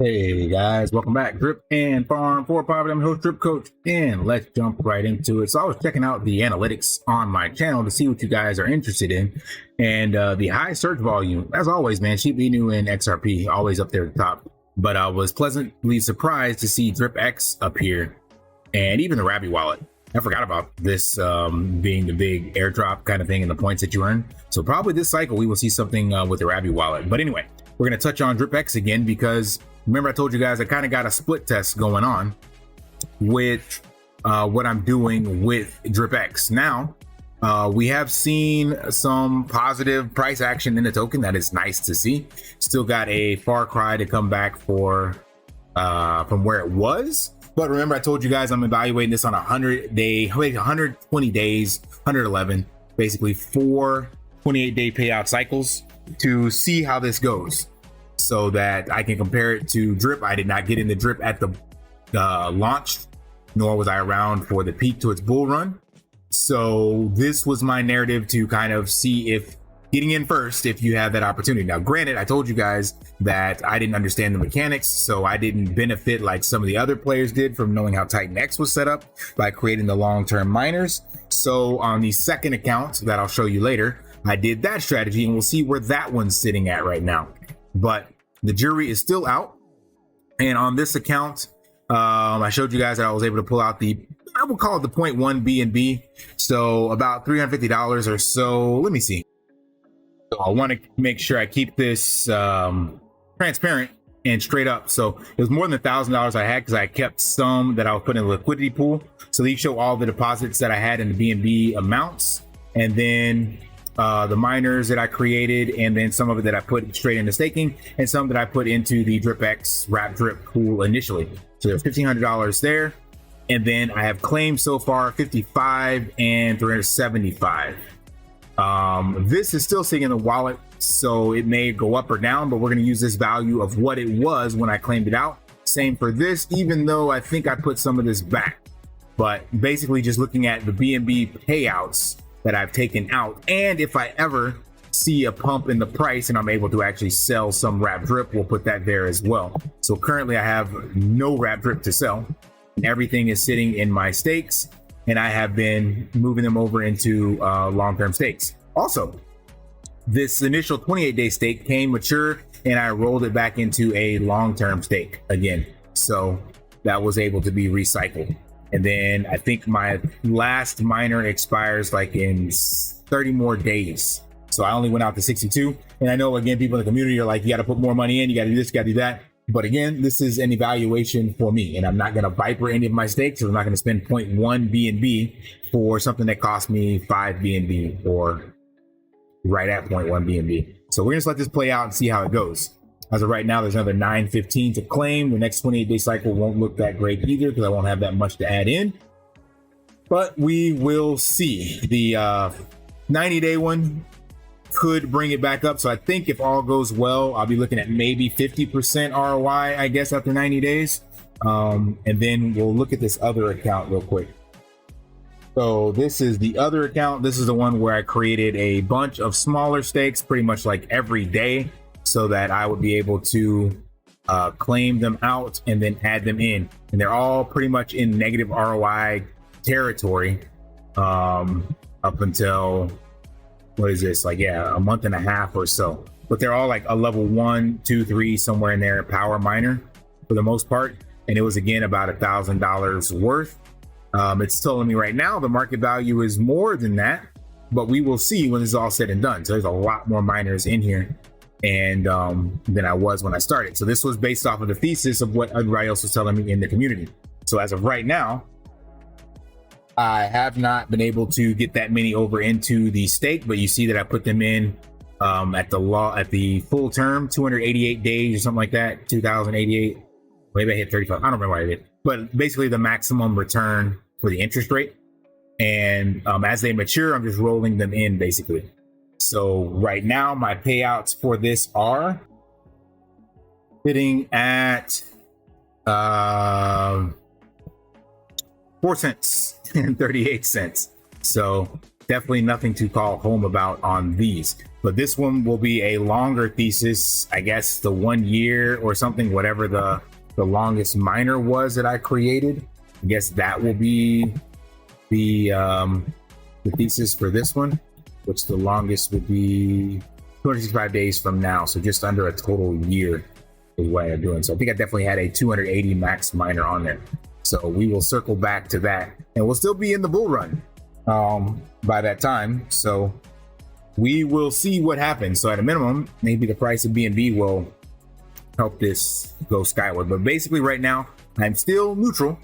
Hey guys, welcome back. Drip and Farm for Profit. I'm your host, DripCoach, and let's jump right into it. So I was checking out the analytics on my channel to see what you guys are interested in, and the high search volume, as always, man. Sheep Inu and XRP always up there at the top. But I was pleasantly surprised to see Dripx appear, and even the Rabby wallet. I forgot about this being the big airdrop kind of thing and the points that you earn. So probably this cycle we will see something with the Rabby wallet. But anyway, we're going to touch on Dripx again because remember I told you guys I kind of got a split test going on with what I'm doing with Dripx. Now, we have seen some positive price action in the token. That is nice to see. Still got a far cry to come back for from where it was. But remember, I told you guys I'm evaluating this on 120 days, 111, basically 4 28-day payout cycles to see how this goes, so that I can compare it to Drip. I did not get in the Drip at the launch, nor was I around for the peak to its bull run. So this was my narrative to kind of see if getting in first, if you have that opportunity. Now, granted, I told you guys that I didn't understand the mechanics, so I didn't benefit like some of the other players did from knowing how Titan X was set up by creating the long-term miners. So on the second account that I'll show you later, I did that strategy, and we'll see where that one's sitting at right now. But the jury is still out. And on this account, I showed you guys that I was able to pull out the, I will call it the 0.1 BNB. So about $350 or so. Let me see. So I want to make sure I keep this transparent and straight up. So it was more than $1,000 I had because I kept some that I was putting in a liquidity pool. So these show all the deposits that I had in the BNB amounts. And then the miners that I created, and then some of it that I put straight into staking, and some that I put into the Dripx wrap drip pool initially. So there's $1,500 there, and then I have claimed so far 55 and 375. This is still sitting in the wallet, so it may go up or down, but we're going to use this value of what it was when I claimed it out. Same for this, even though I think I put some of this back. But basically just looking at the BNB payouts that I've taken out, and if I ever see a pump in the price and I'm able to actually sell some wrap drip, we'll put that there as well. So currently I have no wrap drip to sell, and everything is sitting in my stakes, and I have been moving them over into long-term stakes. Also, this initial 28-day stake came mature, and I rolled it back into a long-term stake again, so that was able to be recycled. And then I think my last miner expires like in 30 more days. So I only went out to 62. And I know, again, people in the community are like, you got to put more money in, you got to do this, you got to do that. But again, this is an evaluation for me, and I'm not going to viper any of my stakes. So I'm not going to spend 0.1 BNB for something that cost me 5 BNB or right at 0.1 BNB. So we're going to let this play out and see how it goes. As of right now, there's another 915 to claim. The next 28-day cycle won't look that great either because I won't have that much to add in. But we will see. The 90-day one could bring it back up. So I think if all goes well, I'll be looking at maybe 50% ROI, I guess, after 90 days. And then we'll look at this other account real quick. So this is the other account. This is the one where I created a bunch of smaller stakes pretty much like every day, so that I would be able to claim them out and then add them in. And they're all pretty much in negative ROI territory up until, what is this? Like, yeah, a month and a half or so. But they're all like a level 1, 2, 3, somewhere in there, power miner for the most part. And it was, again, about $1,000 worth. It's telling me right now the market value is more than that, but we will see when this is all said and done. So there's a lot more miners in here and than I was when I started. So this was based off of the thesis of what everybody else was telling me in the community. So as of right now, I have not been able to get that many over into the stake, but you see that I put them in at the full term, 288 days or something like that, 2088. Maybe I hit 35. I don't remember what I did, but basically the maximum return for the interest rate. And as they mature, I'm just rolling them in basically. So right now, my payouts for this are sitting at 4 cents and 38 cents. So definitely nothing to call home about on these. But this one will be a longer thesis, I guess the 1 year or something, whatever the longest miner was that I created. I guess that will be the thesis for this one, which the longest would be 265 days from now. So just under a total year is what I'm doing. So I think I definitely had a 280 max miner on there. So we will circle back to that, and we'll still be in the bull run by that time. So we will see what happens. So at a minimum, maybe the price of BNB will help this go skyward. But basically right now, I'm still neutral,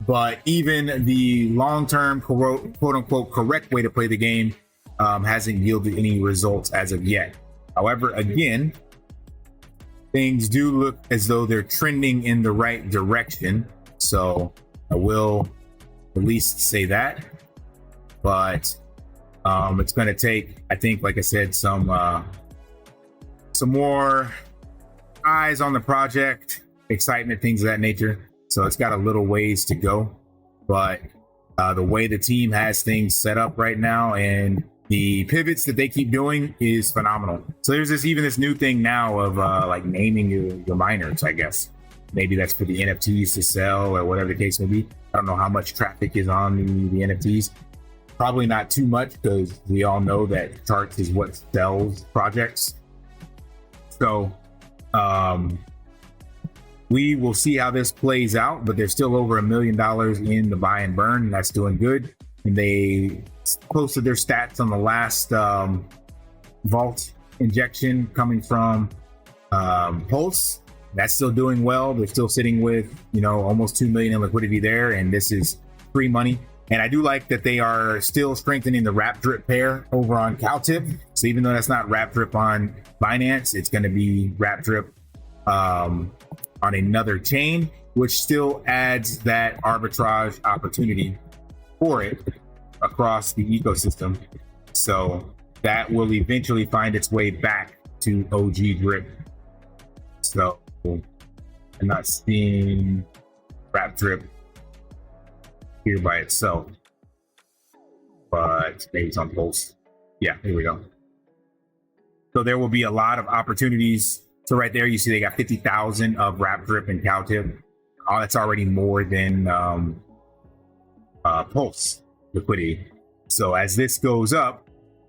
but even the long-term quote unquote correct way to play the game hasn't yielded any results as of yet. However, again, things do look as though they're trending in the right direction. So I will at least say that, but it's going to take, I think, like I said, some more eyes on the project, excitement, things of that nature. So it's got a little ways to go, but the way the team has things set up right now and the pivots that they keep doing is phenomenal. So there's this new thing now of like naming your miners, I guess. Maybe that's for the NFTs to sell or whatever the case may be. I don't know how much traffic is on the NFTs. Probably not too much, because we all know that charts is what sells projects. So we will see how this plays out, but there's still over $1 million in the buy and burn, and that's doing good. And they posted their stats on the last vault injection coming from Pulse. That's still doing well. They're still sitting with, almost 2 million in liquidity there, and this is free money. And I do like that they are still strengthening the wrap drip pair over on Cowtip. So even though that's not wrap drip on Binance, it's going to be wrap drip on another chain, which still adds that arbitrage opportunity for it across the ecosystem. So that will eventually find its way back to OG drip. So I'm not seeing wrap drip here by itself, but maybe it's on Pulse. Yeah, here we go. So there will be a lot of opportunities. So right there, you see they got 50,000 of wrap drip and Cowtip. Oh, that's already more than Pulse liquidity. So as this goes up,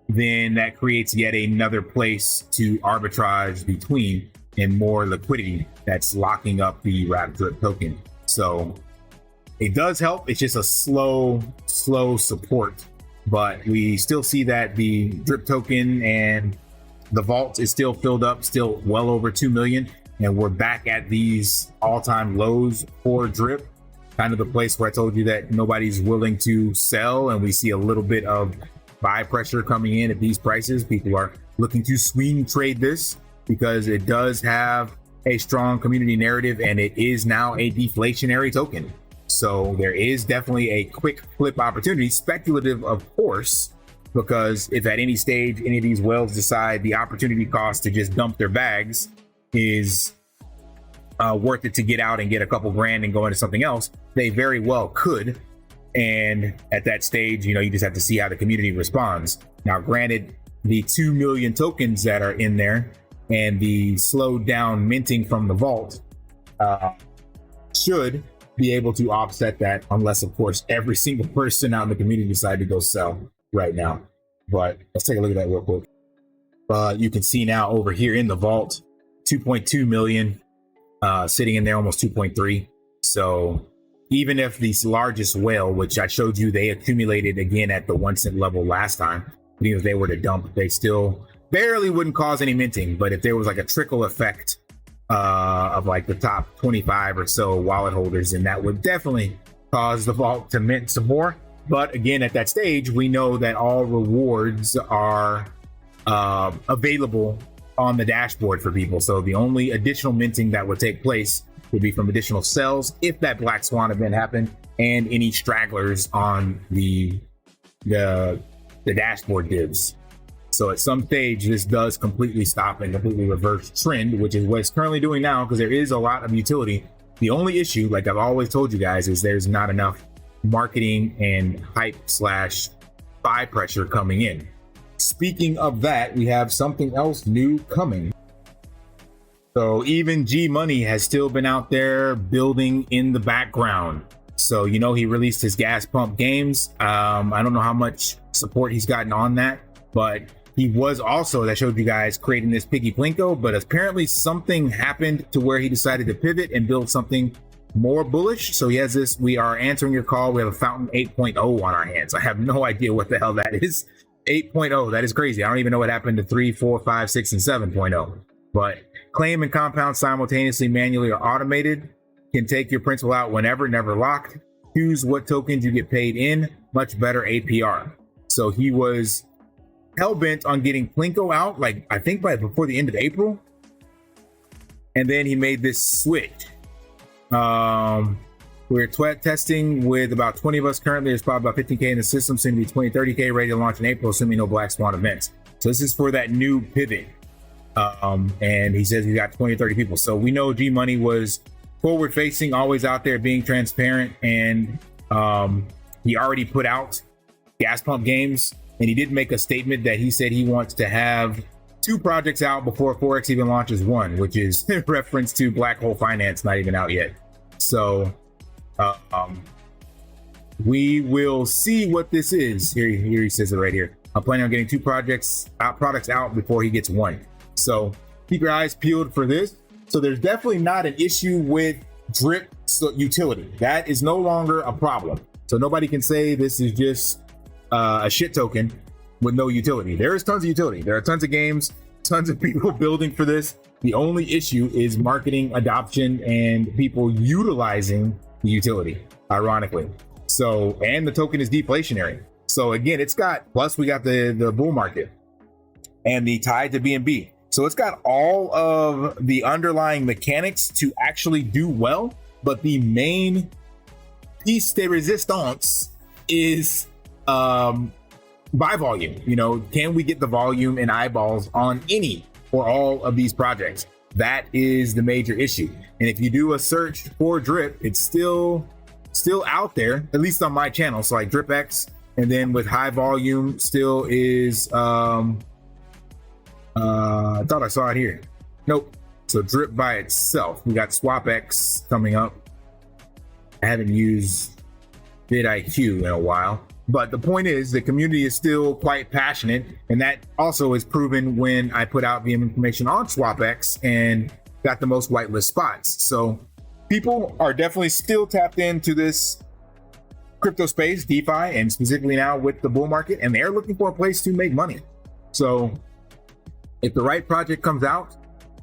then that creates yet another place to arbitrage between and more liquidity that's locking up the wrap drip token. So it does help. It's just a slow support, but we still see that the drip token and the vault is still filled up, still well over 2 million. And we're back at these all-time lows for drip, kind of the place where I told you that nobody's willing to sell. And we see a little bit of buy pressure coming in at these prices. People are looking to swing trade this because it does have a strong community narrative and it is now a deflationary token. So there is definitely a quick flip opportunity, speculative, of course, because if at any stage any of these whales decide the opportunity cost to just dump their bags is worth it to get out and get a couple grand and go into something else, they very well could. And at that stage, you just have to see how the community responds. Now, granted, the 2 million tokens that are in there and the slowed down minting from the vault should be able to offset that, unless of course every single person out in the community decide to go sell right now. But let's take a look at that real quick. You can see now over here in the vault, 2.2 million sitting in there, almost 2.3. So even if the largest whale, which I showed you, they accumulated again at the 1 cent level last time, even if they were to dump, they still barely wouldn't cause any minting. But if there was like a trickle effect of like the top 25 or so wallet holders, and that would definitely cause the vault to mint some more. But again, at that stage, we know that all rewards are available on the dashboard for people. So the only additional minting that would take place would be from additional sells if that black swan event happened, and any stragglers on the dashboard divs. So at some stage, this does completely stop and completely reverse trend, which is what it's currently doing now, because there is a lot of utility. The only issue, like I've always told you guys, is there's not enough marketing and hype / buy pressure coming in. Speaking of that, we have something else new coming. So even G Money has still been out there building in the background. So, you know, he released his gas pump games. I don't know how much support he's gotten on that, but he was also, that showed you guys, creating this Piggy Plinko, but apparently something happened to where he decided to pivot and build something more bullish. So he has this, we are answering your call. We have a Fountain 8.0 on our hands. I have no idea what the hell that is. 8.0, that is crazy. I don't even know what happened to 3, 4, 5, 6, and 7.0. But claim and compound simultaneously, manually or automated. Can take your principal out whenever, never locked. Choose what tokens you get paid in. Much better APR. So he was hell-bent on getting Plinko out, like I think before the end of April. And then he made this switch. We're testing with about 20 of us currently. There's probably about 15K in the system, soon to be 20, 30K, ready to launch in April, assuming no Black Swan events. So this is for that new pivot. And he says he got 20 or 30 people. So we know G Money was forward facing, always out there being transparent. And he already put out gas pump games. And he did make a statement that he said he wants to have 2 projects out before Forex even launches 1, which is reference to Black Hole Finance, not even out yet. So we will see what this is. Here he says it right here. I'm planning on getting 2 products out before he gets 1. So keep your eyes peeled for this. So there's definitely not an issue with drip utility. That is no longer a problem. So nobody can say this is just a shit token with no utility. There is tons of utility. There are tons of games, tons of people building for this. The only issue is marketing adoption and people utilizing the utility, ironically. So, and the token is deflationary. So again, it's got, plus we got the bull market and the tie to BNB. So it's got all of the underlying mechanics to actually do well, but the main piece de resistance is buy volume. You know, can we get the volume and eyeballs on any or all of these projects? That is the major issue. And if you do a search for drip, it's still out there, at least on my channel. So like DripX, and then with high volume still is I thought I saw it here. Nope. So drip by itself. We got SwapX coming up. I haven't used vidIQ in a while. But the point is, the community is still quite passionate, and that also is proven when I put out the information on SwapX and got the most whitelist spots. So people are definitely still tapped into this crypto space, DeFi, and specifically now with the bull market, and they're looking for a place to make money. So if the right project comes out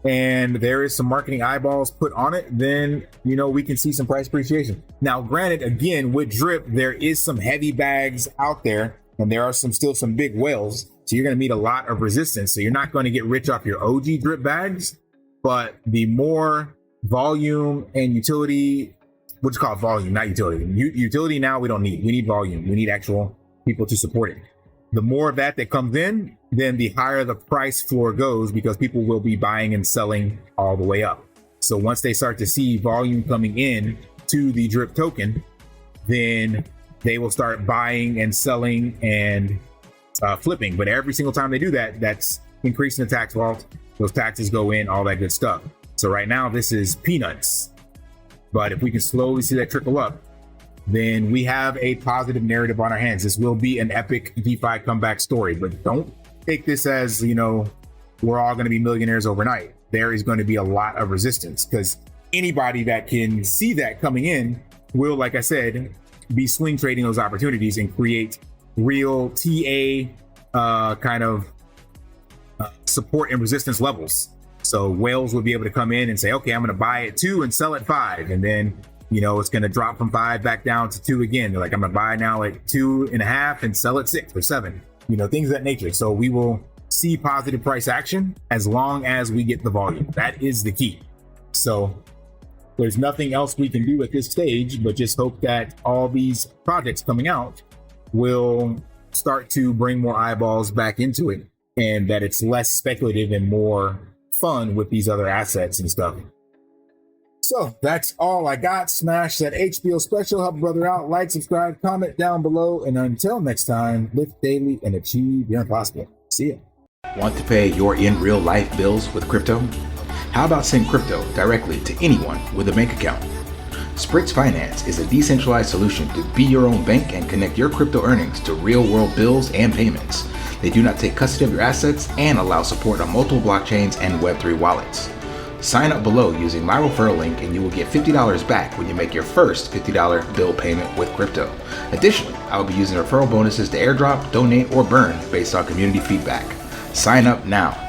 and there is some marketing eyeballs put on it, then, you know, we can see some price appreciation. Now, granted, again, with drip, there is some heavy bags out there, and there are still some big whales. So you're going to meet a lot of resistance. So you're not going to get rich off your OG drip bags, but the more volume and utility, what's called volume, not utility. Utility now we don't need. We need volume. We need actual people to support it. The more of that comes in, then the higher the price floor goes, because people will be buying and selling all the way up. So once they start to see volume coming in to the drip token, then they will start buying and selling and flipping. But every single time they do that, that's increasing the tax vault. Those taxes go in, all that good stuff. So right now this is peanuts. But if we can slowly see that trickle up, then we have a positive narrative on our hands. This will be an epic DeFi comeback story, but don't take this as, you know, we're all going to be millionaires overnight. There is going to be a lot of resistance, because anybody that can see that coming in will, like I said, be swing trading those opportunities and create real TA kind of support and resistance levels. So whales will be able to come in and say, okay, I'm going to buy at 2 and sell at 5. And then, you know, it's going to drop from 5 back down to 2 again. They're like, I'm going to buy now at 2.5 and sell at 6 or 7, you know, things of that nature. So we will see positive price action as long as we get the volume. That is the key. So there's nothing else we can do at this stage, but just hope that all these projects coming out will start to bring more eyeballs back into it, and that it's less speculative and more fun with these other assets and stuff. So that's all I got. Smash that HBO special, help a brother out, like, subscribe, comment down below, and until next time, live daily and achieve your impossible. See ya. Want to pay your in real life bills with crypto? How about send crypto directly to anyone with a bank account? Spritz Finance is a decentralized solution to be your own bank and connect your crypto earnings to real world bills and payments. They do not take custody of your assets and allow support on multiple blockchains and Web3 wallets. Sign up below using my referral link and you will get $50 back when you make your first $50 bill payment with crypto. Additionally, I will be using referral bonuses to airdrop, donate, or burn based on community feedback. Sign up now.